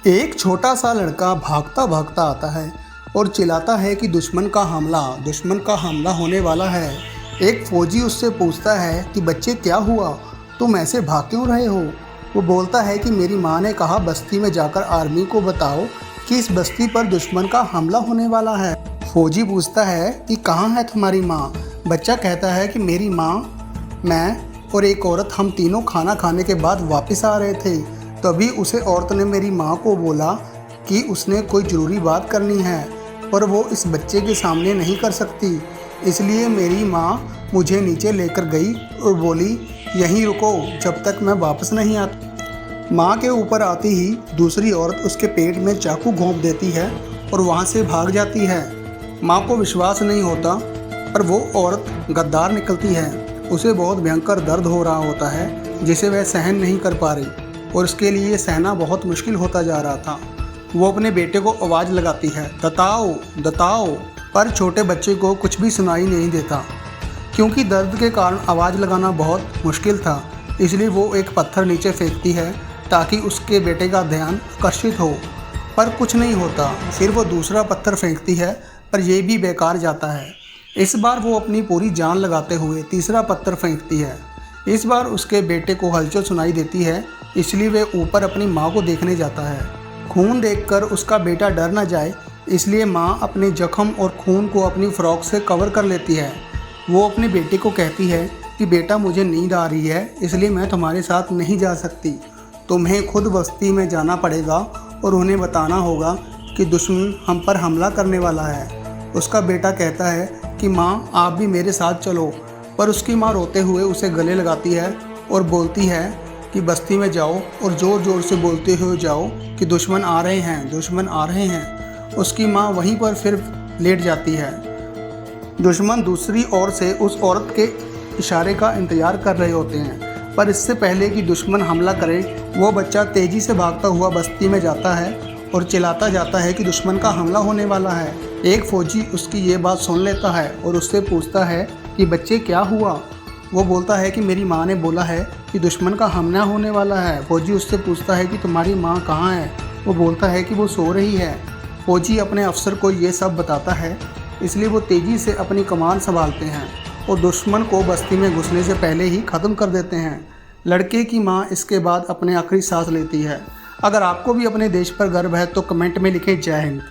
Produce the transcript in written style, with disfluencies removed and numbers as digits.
एक छोटा सा लड़का भागता भागता आता है और चिल्लाता है कि दुश्मन का हमला होने वाला है। एक फौजी उससे पूछता है कि बच्चे क्या हुआ, तुम ऐसे भाग क्यों रहे हो। वो बोलता है कि मेरी माँ ने कहा बस्ती में जाकर आर्मी को बताओ कि इस बस्ती पर दुश्मन का हमला होने वाला है। फौजी पूछता है कि कहाँ है तुम्हारी माँ। बच्चा कहता है कि मेरी माँ, मैं और एक औरत, हम तीनों खाना खाने के बाद वापस आ रहे थे। तभी उसे औरत ने मेरी माँ को बोला कि उसने कोई ज़रूरी बात करनी है पर वो इस बच्चे के सामने नहीं कर सकती, इसलिए मेरी माँ मुझे नीचे लेकर गई और बोली यहीं रुको जब तक मैं वापस नहीं आती। माँ के ऊपर आती ही दूसरी औरत उसके पेट में चाकू घोंप देती है और वहाँ से भाग जाती है। माँ को विश्वास नहीं होता पर वो औरत गद्दार निकलती है। उसे बहुत भयंकर दर्द हो रहा होता है जिसे वह सहन नहीं कर पा रही और उसके लिए सहना बहुत मुश्किल होता जा रहा था। वो अपने बेटे को आवाज़ लगाती है, दताओ दताओ, पर छोटे बच्चे को कुछ भी सुनाई नहीं देता क्योंकि दर्द के कारण आवाज़ लगाना बहुत मुश्किल था। इसलिए वो एक पत्थर नीचे फेंकती है ताकि उसके बेटे का ध्यान आकर्षित हो, पर कुछ नहीं होता। फिर वो दूसरा पत्थर फेंकती है पर यह भी बेकार जाता है। इस बार वो अपनी पूरी जान लगाते हुए तीसरा पत्थर फेंकती है। इस बार उसके बेटे को हलचल सुनाई देती है, इसलिए वे ऊपर अपनी माँ को देखने जाता है। खून देखकर उसका बेटा डर न जाए इसलिए माँ अपने जख्म और खून को अपनी फ्रॉक से कवर कर लेती है। वो अपने बेटे को कहती है कि बेटा मुझे नींद आ रही है इसलिए मैं तुम्हारे साथ नहीं जा सकती, तुम्हें खुद बस्ती में जाना पड़ेगा और उन्हें बताना होगा कि दुश्मन हम पर हमला करने वाला है। उसका बेटा कहता है कि माँ आप भी मेरे साथ चलो, पर उसकी माँ रोते हुए उसे गले लगाती है और बोलती है कि बस्ती में जाओ और ज़ोर ज़ोर से बोलते हुए जाओ कि दुश्मन आ रहे हैं, दुश्मन आ रहे हैं। उसकी माँ वहीं पर फिर लेट जाती है। दुश्मन दूसरी ओर से उस औरत के इशारे का इंतज़ार कर रहे होते हैं, पर इससे पहले कि दुश्मन हमला करे वो बच्चा तेज़ी से भागता हुआ बस्ती में जाता है और चिल्लाता जाता है कि दुश्मन का हमला होने वाला है। एक फ़ौजी उसकी ये बात सुन लेता है और उससे पूछता है कि बच्चे क्या हुआ। वो बोलता है कि मेरी माँ ने बोला है कि दुश्मन का हमला होने वाला है। फौजी उससे पूछता है कि तुम्हारी माँ कहाँ है। वो बोलता है कि वो सो रही है। फौजी अपने अफसर को ये सब बताता है, इसलिए वो तेज़ी से अपनी कमान संभालते हैं और दुश्मन को बस्ती में घुसने से पहले ही ख़त्म कर देते हैं। लड़के की माँ इसके बाद अपने आखिरी सांस लेती है। अगर आपको भी अपने देश पर गर्व है तो कमेंट में लिखें जय हिंद।